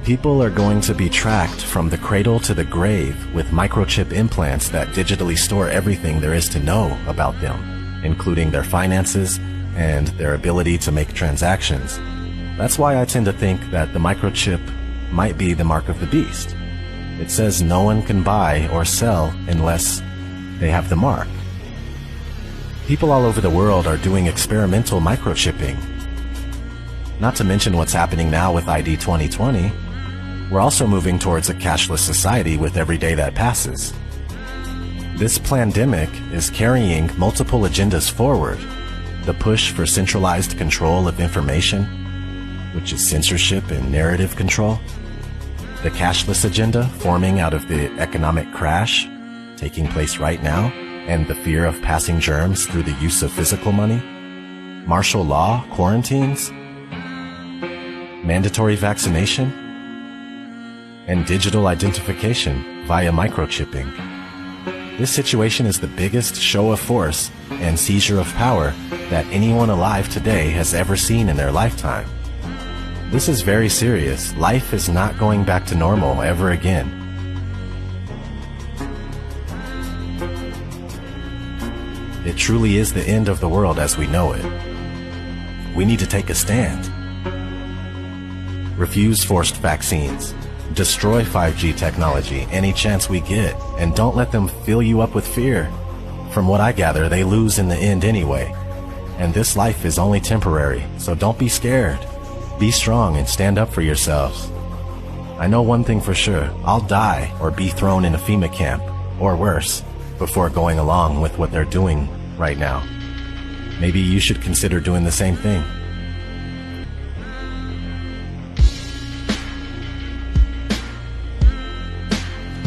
People are going to be tracked from the cradle to the grave with microchip implants that digitally store everything there is to know about them, including their finances and their ability to make transactions. That's why I tend to think that the microchip might be the mark of the beast. It says no one can buy or sell unless they have the mark. People all over the world are doing experimental microchipping. Not to mention what's happening now with ID 2020. We're also moving towards a cashless society with every day that passes. This pandemic is carrying multiple agendas forward. The push for centralized control of information, which is censorship and narrative control. The cashless agenda forming out of the economic crash taking place right now, and the fear of passing germs through the use of physical money. Martial law quarantines, mandatory vaccination, and digital identification via microchipping. This situation is the biggest show of force and seizure of power that anyone alive today has ever seen in their lifetime. This is very serious. Life is not going back to normal ever again. It truly is the end of the world as we know it. We need to take a stand. Refuse forced vaccines. Destroy 5G technology any chance we get, and don't let them fill you up with fear. From what I gather, they lose in the end anyway. And this life is only temporary, so don't be scared. Be strong and stand up for yourselves. I know one thing for sure, I'll die or be thrown in a FEMA camp, or worse, before going along with what they're doing right now. Maybe you should consider doing the same thing.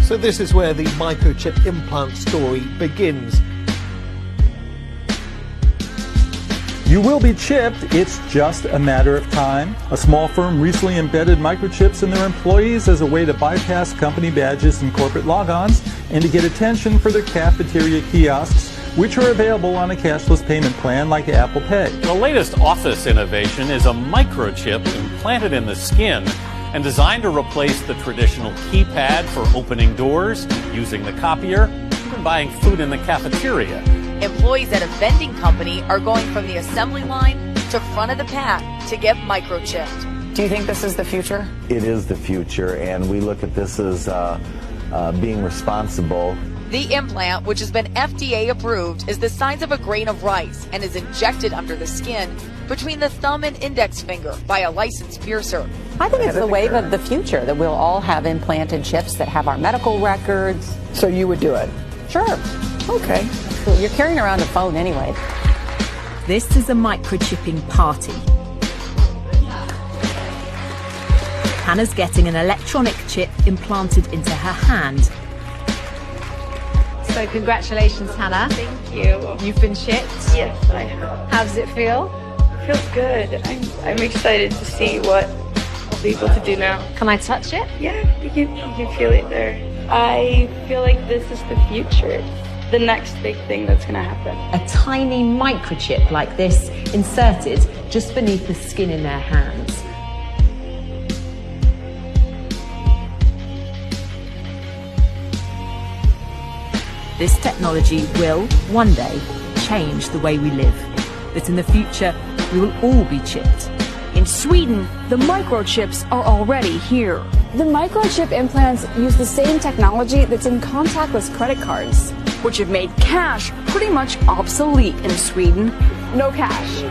So this is where the microchip implant story begins. You will be chipped, it's just a matter of time. A small firm recently embedded microchips in their employees as a way to bypass company badges and corporate logons and to get attention for their cafeteria kiosks, which are available on a cashless payment plan like Apple Pay. The latest office innovation is a microchip implanted in the skin and designed to replace the traditional keypad for opening doors, using the copier, even buying food in the cafeteria. Employees at a vending company are going from the assembly line to front of the pack to get microchipped. Do you think this is the future? It is the future, and we look at this as being responsible. The implant, which has been FDA approved, is the size of a grain of rice and is injected under the skin between the thumb and index finger by a licensed piercer. I think it's the wave of the future that we'll all have implanted chips that have our medical records. So you would do it? Sure. Okay. You're carrying around a phone anyway. This is a microchipping party. Hannah's getting an electronic chip implanted into her hand. So congratulations, Hannah. Thank you. You've been chipped? Yes, I have. How does it feel? It feels good. I'm excited to see what I'll be able to do now. Can I touch it? Yeah, you can feel it there. I feel like this is the future. The next big thing that's going to happen. A tiny microchip like this inserted just beneath the skin in their hands. This technology will, one day, change the way we live. That in the future, we will all be chipped. In Sweden, the microchips are already here. The microchip implants use the same technology that's in contactless credit cards, which have made cash pretty much obsolete in Sweden. No cash.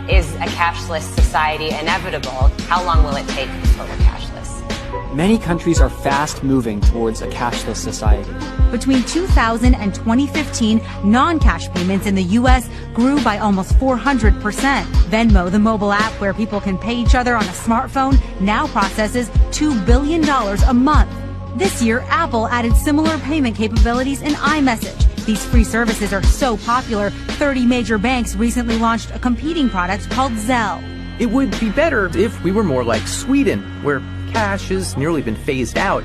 Is a cashless society inevitable? How long will it take before we're cashless? Many countries are fast moving towards a cashless society. Between 2000 and 2015, non-cash payments in the U.S. grew by almost 400%. Venmo, the mobile app where people can pay each other on a smartphone, now processes $2 billion a month. This year, Apple added similar payment capabilities in iMessage. These free services are so popular, 30 major banks recently launched a competing product called Zelle. It would be better if we were more like Sweden, where cash has nearly been phased out.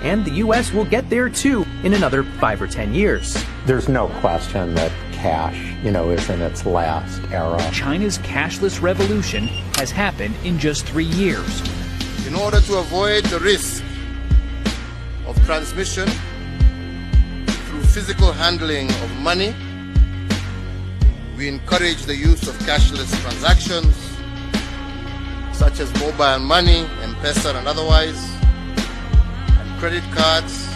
And the U.S. will get there too in another 5 or 10 years. There's no question that cash, is in its last era. China's cashless revolution has happened in just 3 years. In order to avoid the risk of transmission through physical handling of money, we encourage the use of cashless transactions, such as mobile money, M-Pesa and otherwise, and credit cards.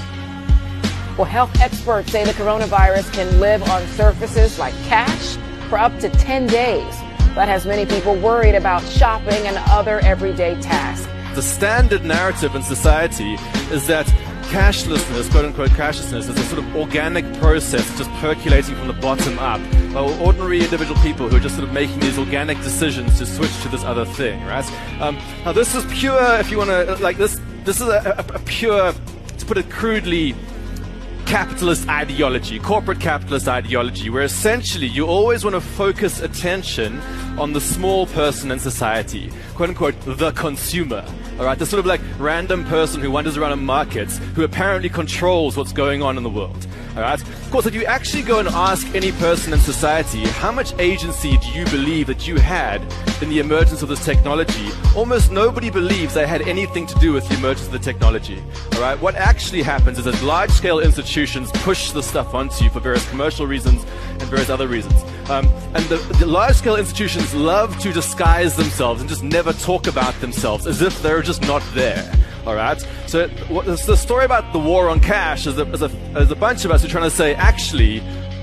Well, health experts say the coronavirus can live on surfaces like cash for up to 10 days. That has many people worried about shopping and other everyday tasks. The standard narrative in society is that cashlessness, quote-unquote cashlessness, is a sort of organic process just percolating from the bottom up. Ordinary individual people who are just sort of making these organic decisions to switch to this other thing, right? Now this is pure, if you want to, like this is a pure, to put it crudely, capitalist ideology, corporate capitalist ideology, where essentially you always want to focus attention on the small person in society, quote unquote, the consumer. All right, the sort of like random person who wanders around in markets, who apparently controls what's going on in the world. All right. Of course, if you actually go and ask any person in society, how much agency do you believe that you had in the emergence of this technology? Almost nobody believes they had anything to do with the emergence of the technology. All right. What actually happens is that large-scale institutions push the stuff onto you for various commercial reasons and various other reasons. And the large-scale institutions love to disguise themselves and just never talk about themselves as if they're just not there. All right. So the story about the war on cash is a bunch of us who are trying to say, actually,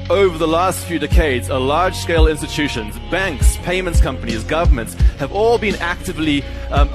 over the last few decades, large-scale institutions, banks, payments companies, governments have all been actively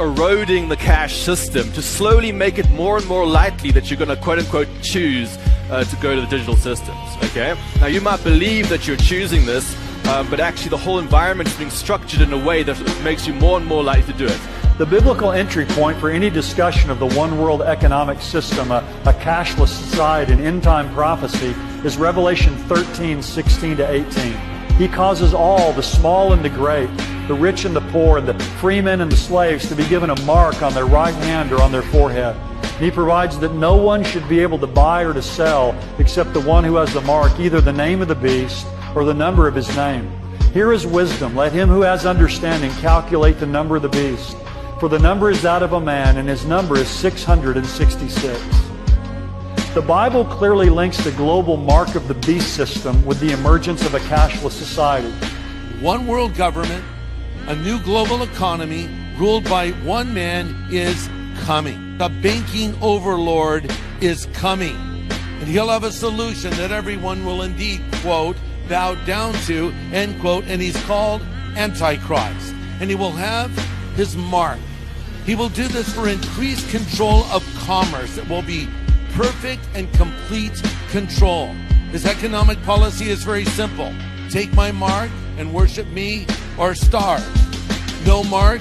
eroding the cash system to slowly make it more and more likely that you're going to quote-unquote choose to go to the digital systems. Okay. Now you might believe that you're choosing this, but actually the whole environment is being structured in a way that makes you more and more likely to do it. The biblical entry point for any discussion of the one world economic system, a cashless society, an end-time prophecy, is Revelation 13:16 to 18. He causes all, the small and the great, the rich and the poor, and the freemen and the slaves, to be given a mark on their right hand or on their forehead. And he provides that no one should be able to buy or to sell except the one who has the mark, either the name of the beast or the number of his name. Here is wisdom. Let him who has understanding calculate the number of the beast. For the number is that of a man, and his number is 666. The Bible clearly links the global mark of the beast system with the emergence of a cashless society. One world government, a new global economy ruled by one man is coming. The banking overlord is coming. And he'll have a solution that everyone will indeed, quote, bow down to, end quote, and he's called Antichrist. And he will have his mark. He will do this for increased control of commerce. It will be perfect and complete control. His economic policy is very simple. Take my mark and worship me or starve. No mark,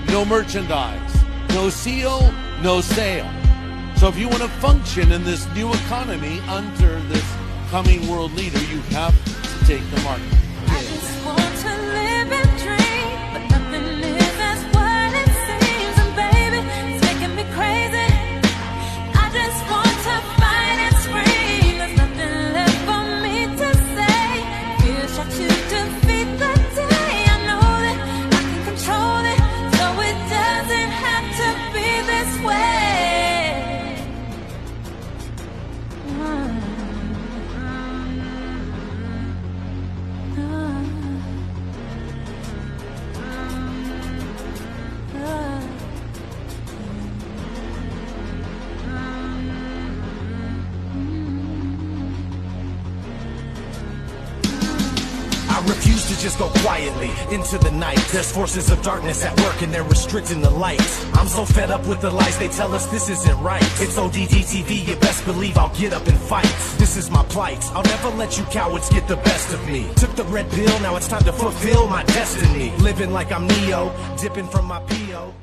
no merchandise. No seal, no sale. So if you want to function in this new economy under this coming world leader, you have to take the mark. I just want to live and dream, but nothing is as what it seems. And baby, it's making me crazy. I just want to fight and scream. There's nothing left for me to say. Feel shot to defeat the day. I know that I can control it, so it doesn't have to be this way. I refuse to just go quietly into the night. There's forces of darkness at work and they're restricting the light. I'm so fed up with the lies, they tell us this isn't right. It's ODD TV, you best believe I'll get up and fight. This is my plight, I'll never let you cowards get the best of me. Took the red pill, now it's time to fulfill my destiny. Living like I'm Neo, dipping from my P.O.